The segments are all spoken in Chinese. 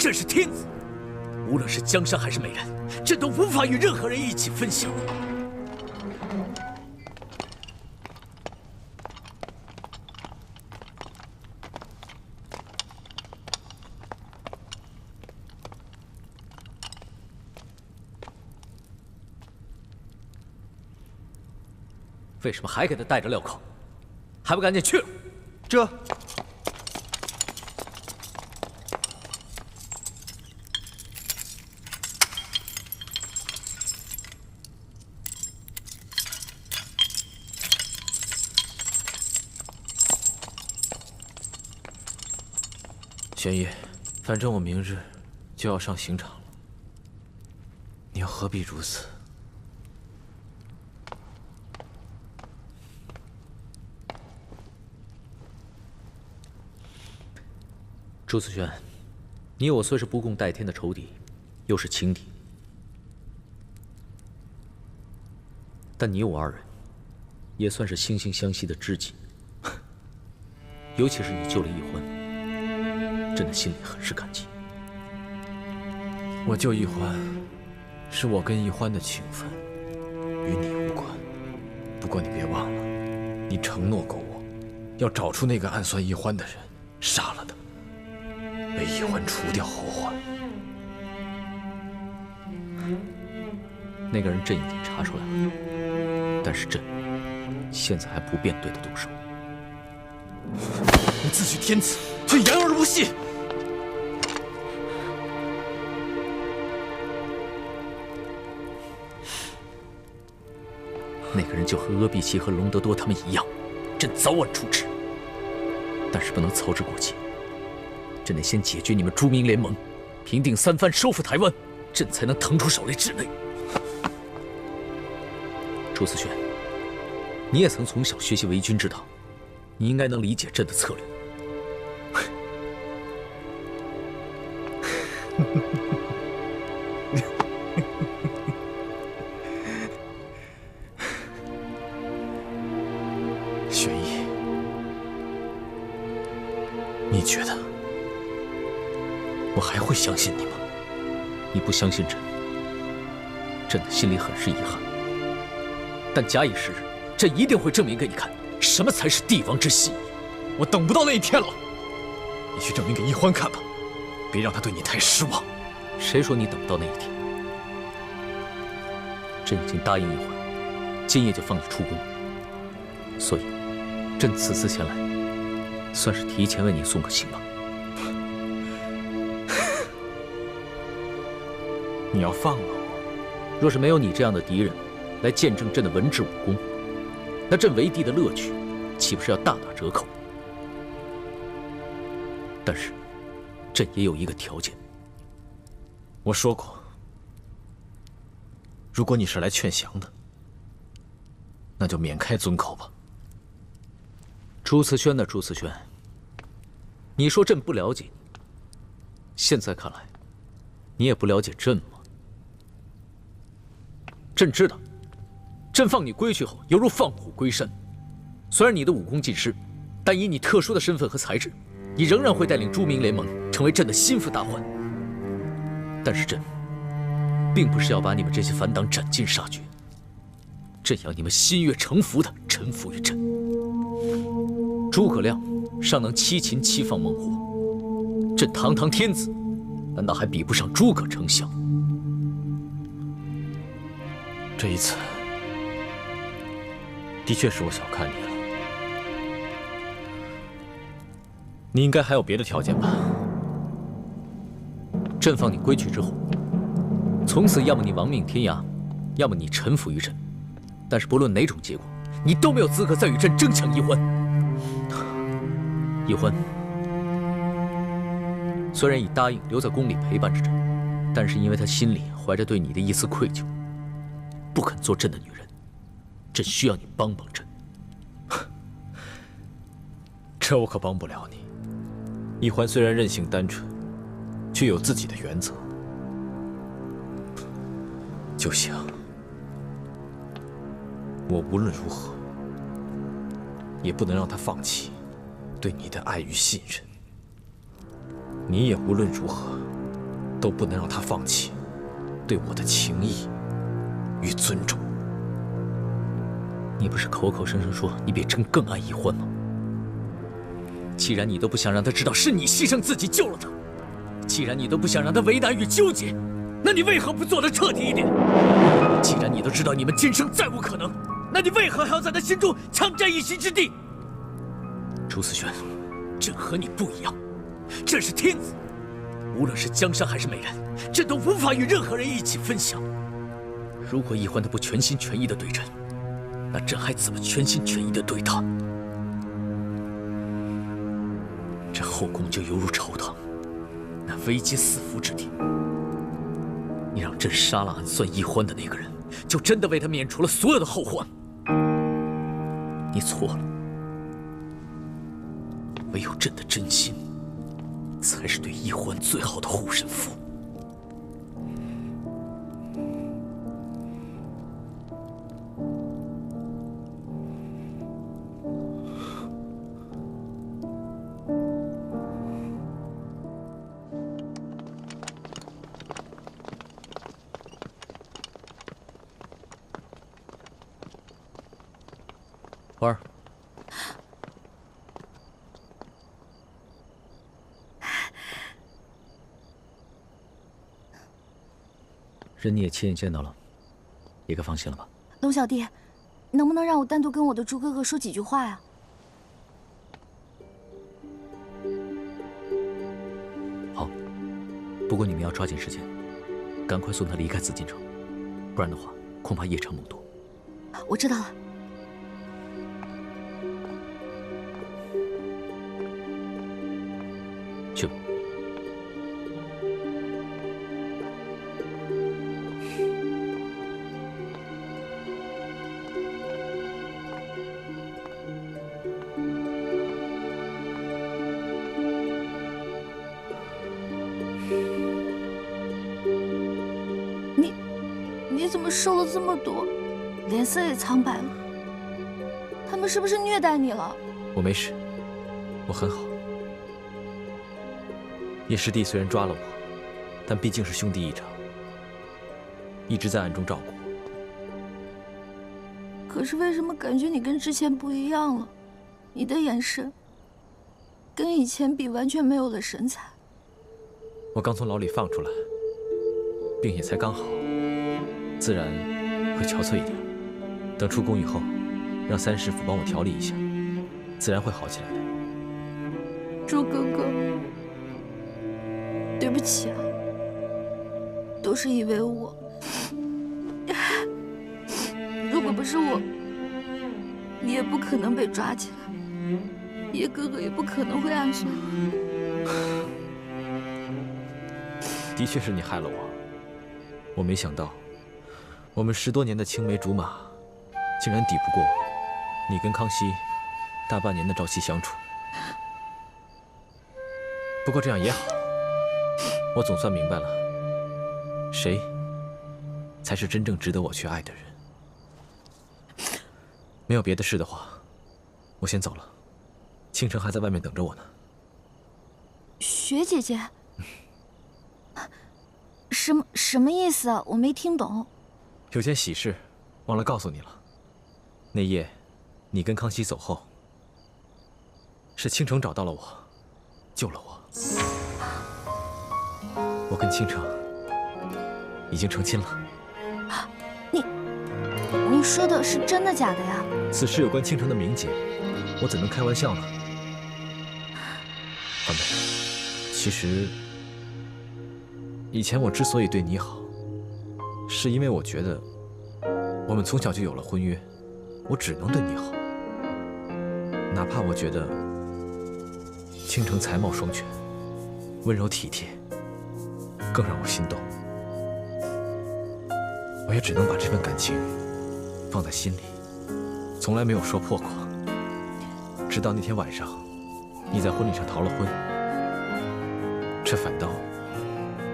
朕是天子，无论是江山还是美人，朕都无法与任何人一起分享。为什么还给他带着镣铐？还不赶紧去了！这。 玄烨，反正我明日就要上刑场了，你又何必如此？朱子轩，你我虽是不共戴天的仇敌，又是情敌，但你我二人也算是惺惺相惜的知己。尤其是你救了易欢。 朕的心里很是感激。我救易欢，是我跟易欢的情分，与你无关。不过你别忘了，你承诺过我，要找出那个暗算易欢的人，杀了他，为易欢除掉后患。那个人朕已经查出来了，但是朕现在还不便对他动手。你自诩天子，却言而无信。 那个人就和阿碧琪和隆德多他们一样，朕早晚处置。但是不能操之过急，朕得先解决你们朱明联盟，平定三藩，收复台湾，朕才能腾出手来治内。朱思轩，你也曾从小学习为军之道，你应该能理解朕的策略。玄烨，你觉得我还会相信你吗？你不相信朕，朕的心里很是遗憾。但假以时日，朕一定会证明给你看，什么才是帝王之心。我等不到那一天了，你去证明给易欢看吧，别让他对你太失望。谁说你等不到那一天？朕已经答应易欢，今夜就放你出宫。所以，朕此次前来，算是提前为你送个行吧。你要放了我？若是没有你这样的敌人来见证朕的文治武功，那朕为帝的乐趣岂不是要大打折扣？但是，朕也有一个条件。我说过，如果你是来劝降的，那就免开尊口吧。朱慈轩呢？朱慈轩，你说朕不了解你，现在看来，你也不了解朕吗？朕知道，朕放你归去后，犹如放虎归山。虽然你的武功尽失，但以你特殊的身份和才智，你仍然会带领朱明联盟成为朕的心腹大患。但是朕并不是要把你们这些反党斩尽杀绝，朕要你们心悦诚服地臣服于朕。诸葛亮尚能七擒七放猛虎，朕堂堂天子，难道还比不上诸葛丞相？这一次，的确是我小看你了。你应该还有别的条件吧？朕放你归去之后，从此要么你亡命天涯，要么你臣服于朕。但是不论哪种结果，你都没有资格再与朕争抢易欢。易欢虽然已答应留在宫里陪伴着朕，但是因为他心里怀着对你的一丝愧疚，不肯做朕的女人。朕需要你帮帮朕。这我可帮不了你。易欢虽然任性单纯，却有自己的原则。就像我无论如何也不能让他放弃对你的爱与信任，你也无论如何都不能让他放弃对我的情谊与尊重。你不是口口声声说你比朕更爱易欢吗？既然你都不想让他知道是你牺牲自己救了他，既然你都不想让他为难与纠结，那你为何不做得彻底一点？既然你都知道你们今生再无可能，那你为何还要在他心中强占一席之地？朱思轩，朕和你不一样，朕是天子，无论是江山还是美人，朕都无法与任何人一起分享。如果易欢他不全心全意地对朕，那朕还怎么全心全意地对他？这后宫就犹如朝堂，那危机四伏之地。你让朕杀了暗算易欢的那个人，就真的为他免除了所有的后患。你错了，唯有朕的真心，才是对易欢最好的护身符。花儿，人你也亲眼见到了，也该放心了吧？龙小弟，能不能让我单独跟我的朱哥哥说几句话呀？好，不过你们要抓紧时间，赶快送他离开紫禁城，不然的话，恐怕夜长梦多。我知道了。去吧。你怎么瘦了这么多，脸色也苍白了？他们是不是虐待你了？我没事，我很好。叶师弟虽然抓了我，但毕竟是兄弟一场，一直在暗中照顾我。可是为什么感觉你跟之前不一样了？你的眼神跟以前比完全没有了神采。我刚从牢里放出来，病也才刚好，自然会憔悴一点。等出宫以后，让三师傅帮我调理一下，自然会好起来的。朱哥哥，对不起啊，都是因为我。如果不是我，你也不可能被抓起来，叶哥哥也不可能会暗算。的确是你害了我，我没想到，我们10多年的青梅竹马，竟然抵不过你跟康熙大半年的朝夕相处。不过这样也好，我总算明白了，谁才是真正值得我去爱的人。没有别的事的话，我先走了。倾城还在外面等着我呢。雪姐姐，什么意思啊？我没听懂。有件喜事忘了告诉你了。那夜，你跟康熙走后，是倾城找到了我，救了我。我跟倾城已经成亲了。你说的是真的假的呀？此事有关倾城的名节，我怎能开玩笑呢？环美，其实以前我之所以对你好，是因为我觉得我们从小就有了婚约，我只能对你好。哪怕我觉得倾城才貌双全，温柔体贴，更让我心动，我也只能把这份感情放在心里，从来没有说破过。直到那天晚上，你在婚礼上逃了婚，这反倒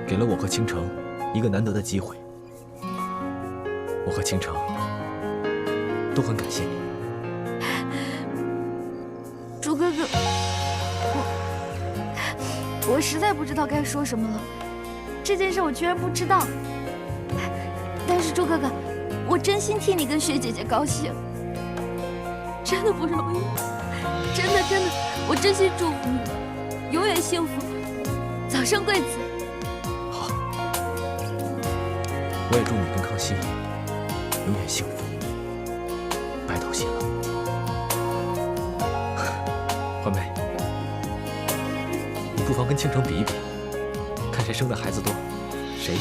给了我和倾城一个难得的机会。我和倾城都很感谢你。朱哥哥，我实在不知道该说什么了。这件事我居然不知道。但是朱哥哥，我真心替你跟薛姐姐高兴，真的不容易，真的，我真心祝福你，永远幸福，早生贵子。好，我也祝你跟康熙永远幸福。白头偕老。环梅，你不妨跟倾城比一比，看谁生的孩子多，谁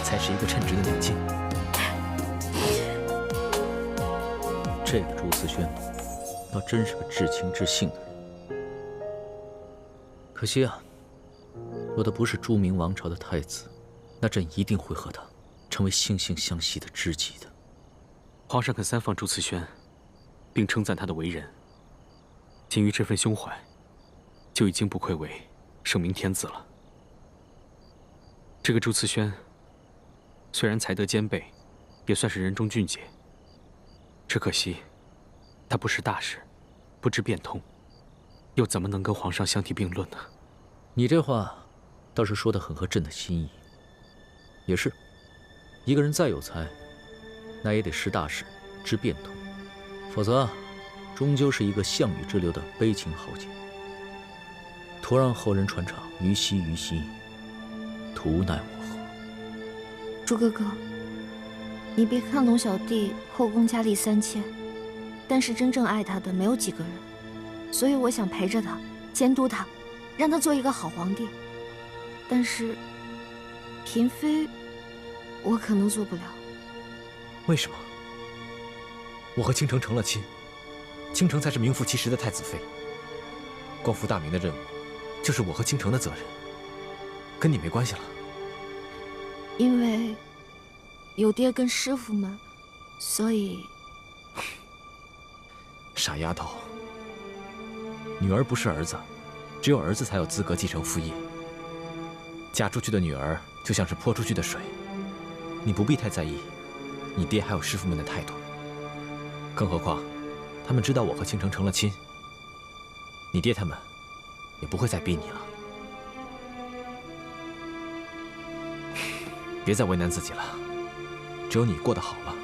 才是一个称职的女亲。这个朱思轩，倒真是个至情至性的人。可惜啊，若他不是朱明王朝的太子，那朕一定会和他成为惺惺相惜的知己的。皇上肯三放朱慈轩，并称赞他的为人，仅于这份胸怀，就已经不愧为圣明天子了。这个朱慈轩，虽然才德兼备，也算是人中俊杰。只可惜，他不识大事，不知变通，又怎么能跟皇上相提并论呢？你这话倒是说得很合朕的心意。也是，一个人再有才，那也得识大事，知变通，否则终究是一个项羽之流的悲情豪杰。徒让后人传唱于兮，图奈我何？朱哥哥，你别看龙小弟后宫佳丽3000，但是真正爱他的没有几个人，所以我想陪着他，监督他，让他做一个好皇帝。但是嫔妃，我可能做不了。为什么？我和倾城成了亲，倾城才是名副其实的太子妃。光复大明的任务，就是我和倾城的责任，跟你没关系了。因为有爹跟师傅们，所以……傻丫头，女儿不是儿子，只有儿子才有资格继承父业。嫁出去的女儿就像是泼出去的水，你不必太在意你爹还有师傅们的态度。更何况，他们知道我和倾城成了亲，你爹他们也不会再逼你了。别再为难自己了，只有你过得好了，